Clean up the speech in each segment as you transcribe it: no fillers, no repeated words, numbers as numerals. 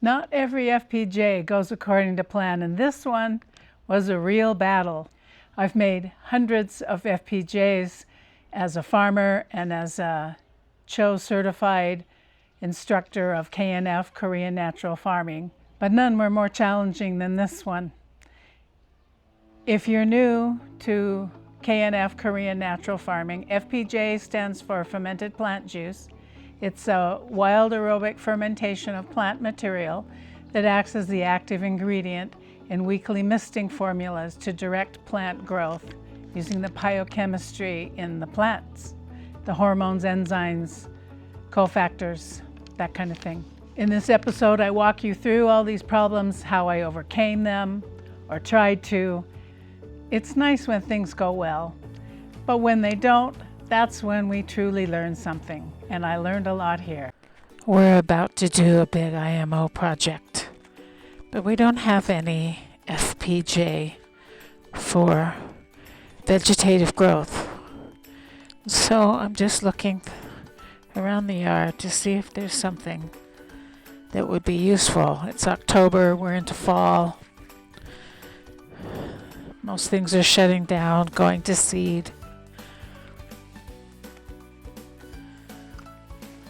Not every FPJ goes according to plan, and this one was a real battle. I've made hundreds of FPJs as a farmer and as a CHO certified instructor of KNF, Korean Natural Farming, but none were more challenging than this one. If you're new to KNF, Korean Natural Farming, FPJ stands for Fermented Plant Juice. It's a wild aerobic fermentation of plant material that acts as the active ingredient in weekly misting formulas to direct plant growth using the biochemistry in the plants, the hormones, enzymes, cofactors, that kind of thing. In this episode, I walk you through all these problems, how I overcame them or tried to. It's nice when things go well, but when they don't, that's when we truly learn something, and I learned a lot here. We're about to do a big IMO project, but we don't have any FPJ for vegetative growth. So I'm just looking around the yard to see if there's something that would be useful. It's October, we're into fall. Most things are shutting down, going to seed.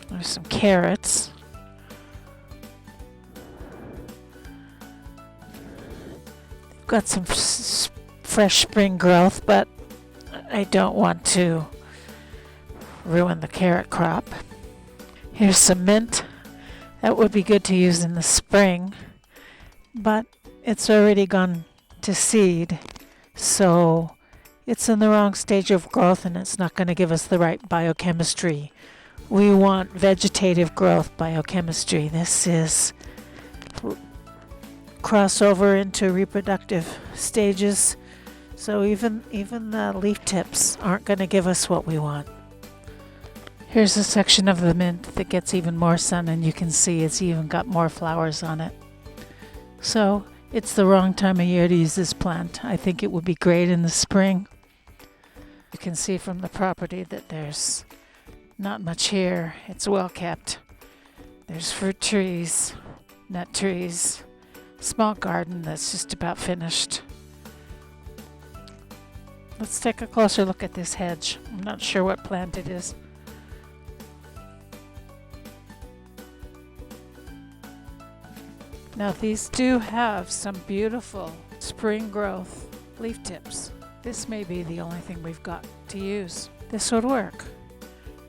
There's some carrots. They've got some fresh spring growth, but I don't want to ruin the carrot crop. Here's some mint. That would be good to use in the spring, but it's already gone to seed, so it's in the wrong stage of growth and it's not going to give us the right biochemistry. We want vegetative growth biochemistry. This is crossover into reproductive stages, so even the leaf tips aren't going to give us what we want. Here's a section of the mint that gets even more sun, and you can see it's even got more flowers on it. So it's the wrong time of year to use this plant. I think it would be great in the spring. You can see from the property that there's not much here. It's well kept. There's fruit trees, nut trees, small garden that's just about finished. Let's take a closer look at this hedge. I'm not sure what plant it is. Now these do have some beautiful spring growth leaf tips. This may be the only thing we've got to use. This would work.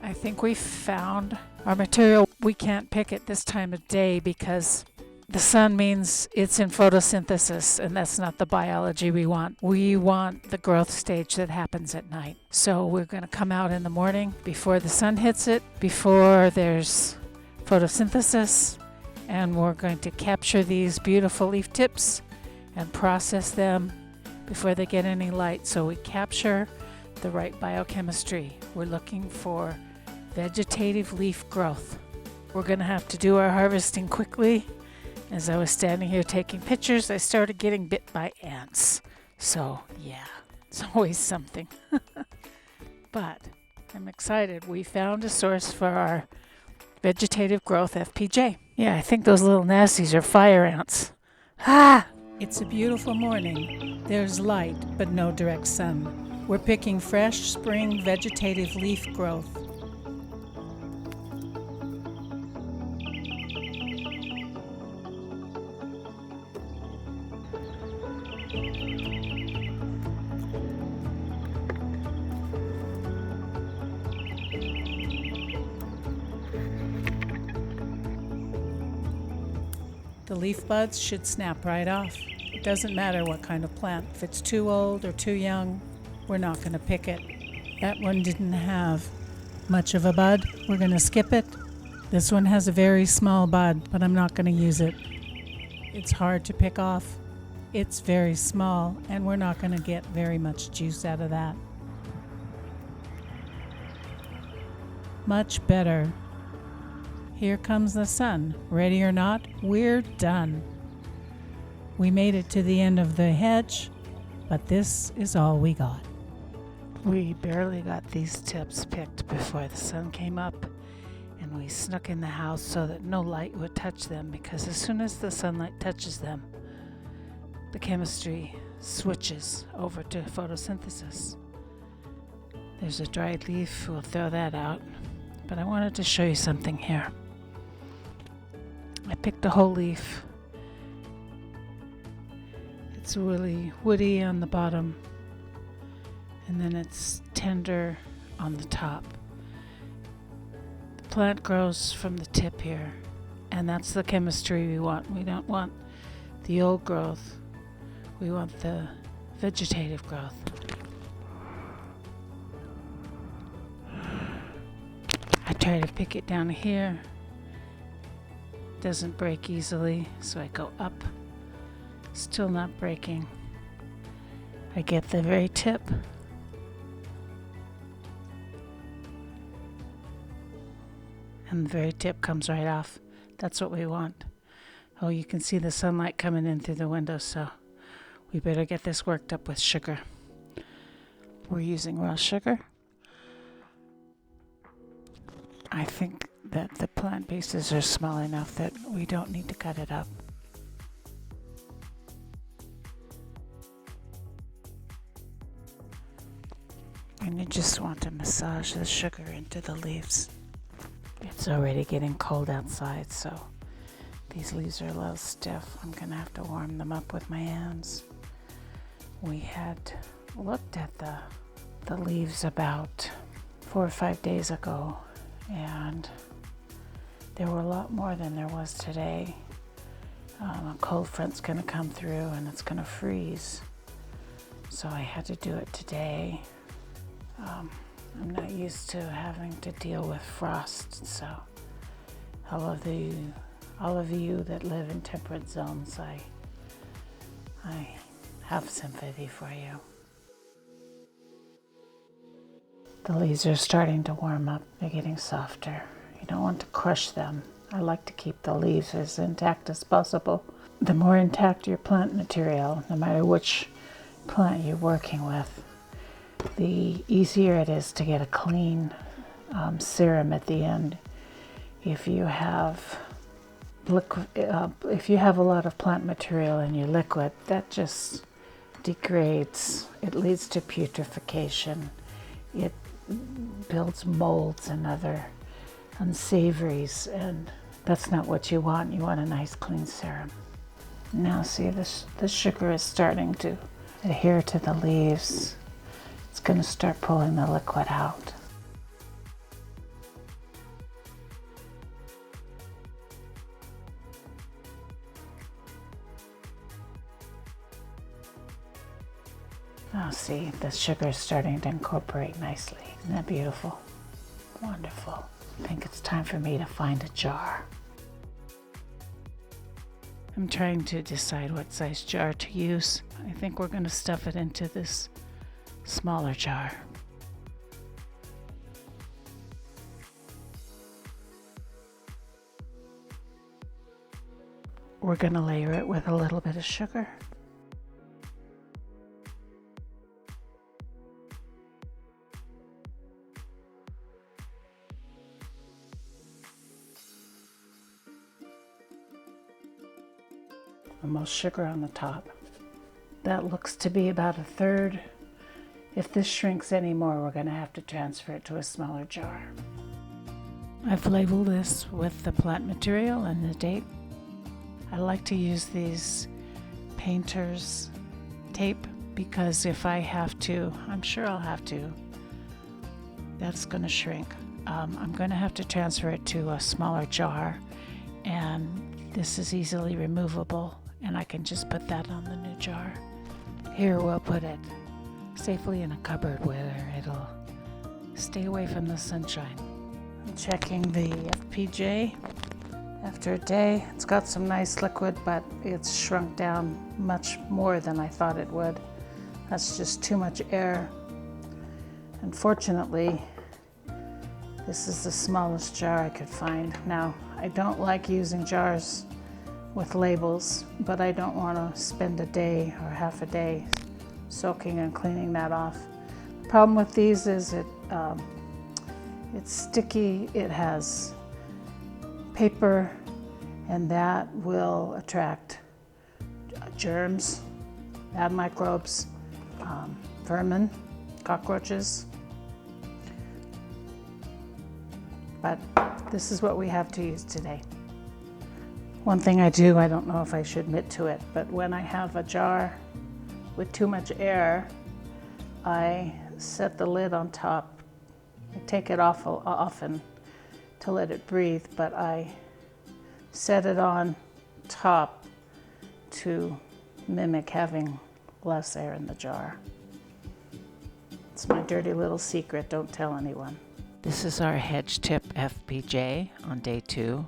I think we found our material. We can't pick it this time of day because the sun means it's in photosynthesis, and that's not the biology we want. We want the growth stage that happens at night. So we're going to come out in the morning before the sun hits it, before there's photosynthesis, and we're going to capture these beautiful leaf tips and process them before they get any light. So we capture the right biochemistry. We're looking for vegetative leaf growth. We're going to have to do our harvesting quickly. As I was standing here taking pictures, I started getting bit by ants. So yeah, it's always something. But I'm excited. We found a source for our vegetative growth FPJ. Yeah, I think those little nasties are fire ants. Ah! It's a beautiful morning. There's light, but no direct sun. We're picking fresh spring vegetative leaf growth. The leaf buds should snap right off. It doesn't matter what kind of plant. If it's too old or too young, we're not going to pick it. That one didn't have much of a bud. We're going to skip it. This one has a very small bud, but I'm not going to use it. It's hard to pick off. It's very small, and we're not going to get very much juice out of that. Much better. Here comes the sun. Ready or not, we're done. We made it to the end of the hedge, but this is all we got. We barely got these tips picked before the sun came up, and And we snuck in the house so that no light would touch them, because as soon as the sunlight touches them, the chemistry switches over to photosynthesis. There's a dried leaf, we'll throw that out. But I wanted to show you something here. I picked a whole leaf. It's really woody on the bottom, and then it's tender on the top. The plant grows from the tip here, and that's the chemistry we want. We don't want the old growth. We want the vegetative growth. I try to pick it down here. Doesn't break easily, so I go up. Still not breaking. I get the very tip. And the very tip comes right off. That's what we want. Oh, you can see the sunlight coming in through the window, so we better get this worked up with sugar. We're using raw sugar. I think that the plant pieces are small enough that we don't need to cut it up. And you just want to massage the sugar into the leaves. It's already getting cold outside, so these leaves are a little stiff. I'm gonna have to warm them up with my hands. We had looked at the leaves about 4 or 5 days ago, and there were a lot more than there was today. A cold front's gonna come through and it's gonna freeze. So I had to do it today. I'm not used to having to deal with frost, so all of you that live in temperate zones, I have sympathy for you. The leaves are starting to warm up. They're getting softer. You don't want to crush them. I like to keep the leaves as intact as possible. The more intact your plant material, no matter which plant you're working with, the easier it is to get a clean serum at the end. If you have a lot of plant material in your liquid, that just degrades. It leads to putrefaction. It builds molds and other unsavories, and that's not what you want. You want a nice clean serum. Now see, the sugar is starting to adhere to the leaves. It's going to start pulling the liquid out. Now see, the sugar is starting to incorporate nicely. Isn't that beautiful? Wonderful. I think it's time for me to find a jar. I'm trying to decide what size jar to use. I think we're going to stuff it into this smaller jar. We're going to layer it with a little bit of sugar. Almost sugar on the top. That looks to be about 1/3. If this shrinks anymore, we're going to have to transfer it to a smaller jar. I've labeled this with the plant material and the date. I like to use these painter's tape because if I have to, I'm sure I'll have to, that's going to shrink. I'm going to have to transfer it to a smaller jar, and this is easily removable, and I can just put that on the new jar. Here we'll put it safely in a cupboard where it'll stay away from the sunshine. I'm checking the FPJ after a day. It's got some nice liquid, but it's shrunk down much more than I thought it would. That's just too much air. Unfortunately, this is the smallest jar I could find. Now, I don't like using jars with labels, but I don't want to spend a day or half a day soaking and cleaning that off. The problem with these is it's sticky. It has paper, and that will attract germs, bad microbes, vermin, cockroaches. But this is what we have to use today. One thing I do, I don't know if I should admit to it, but when I have a jar with too much air, I set the lid on top. I take it off often to let it breathe, but I set it on top to mimic having less air in the jar. It's my dirty little secret, don't tell anyone. This is our hedge tip FPJ on day 2.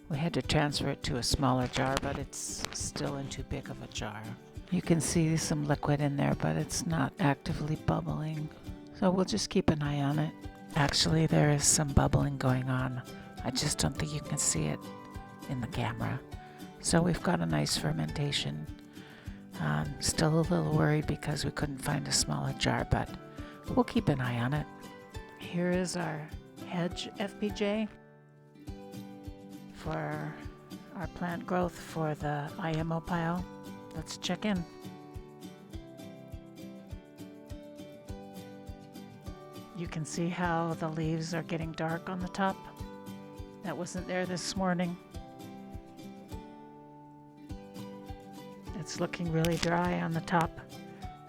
We had to transfer it to a smaller jar, but it's still in too big of a jar. You can see some liquid in there, but it's not actively bubbling. So we'll just keep an eye on it. Actually, there is some bubbling going on. I just don't think you can see it in the camera. So we've got a nice fermentation. Still a little worried because we couldn't find a smaller jar, but we'll keep an eye on it. Here is our hedge FPJ for our plant growth for the IMO pile. Let's check in. You can see how the leaves are getting dark on the top. That wasn't there this morning. It's looking really dry on the top.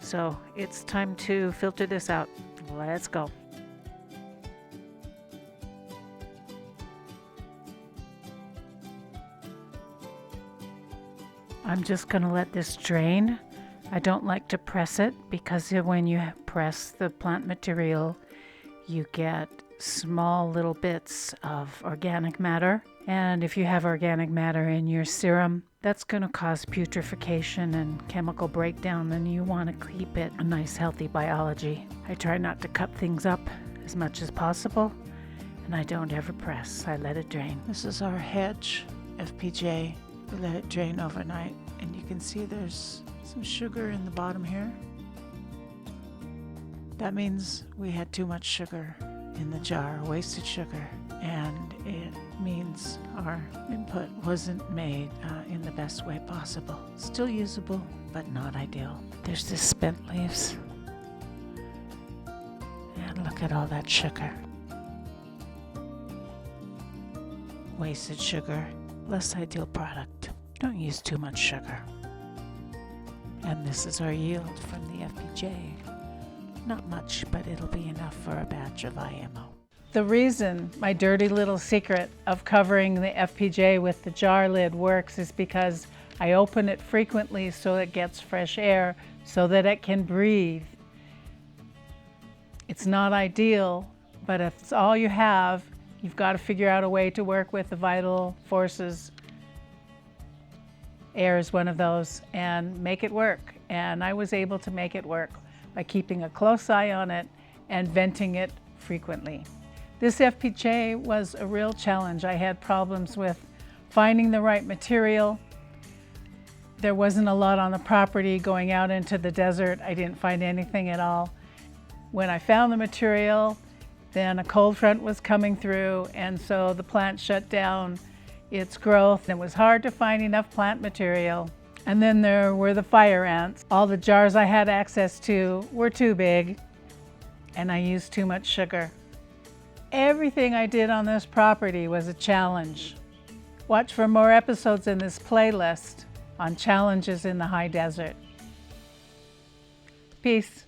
So it's time to filter this out. Let's go. I'm just going to let this drain. I don't like to press it because when you press the plant material, you get small little bits of organic matter. And if you have organic matter in your serum, that's going to cause putrefaction and chemical breakdown, and you want to keep it a nice healthy biology. I try not to cut things up as much as possible, and I don't ever press. I let it drain. This is our hedge FPJ. We let it drain overnight, and you can see there's some sugar in the bottom here. That means we had too much sugar in the jar, wasted sugar, and it means our input wasn't made in the best way possible. Still usable, but not ideal. There's the spent leaves. And look at all that sugar. Wasted sugar, less ideal product. Don't use too much sugar. And this is our yield from the FPJ. Not much, but it'll be enough for a batch of IMO. The reason my dirty little secret of covering the FPJ with the jar lid works is because I open it frequently so it gets fresh air so that it can breathe. It's not ideal, but if it's all you have, you've got to figure out a way to work with the vital forces. Air is one of those, and make it work. And I was able to make it work by keeping a close eye on it and venting it frequently. This FPJ was a real challenge. I had problems with finding the right material. There wasn't a lot on the property. Going out into the desert, I didn't find anything at all. When I found the material, then a cold front was coming through, and so the plant shut down its growth. It was hard to find enough plant material. And then there were the fire ants. All the jars I had access to were too big, and I used too much sugar. Everything I did on this property was a challenge. Watch for more episodes in this playlist on challenges in the high desert. Peace.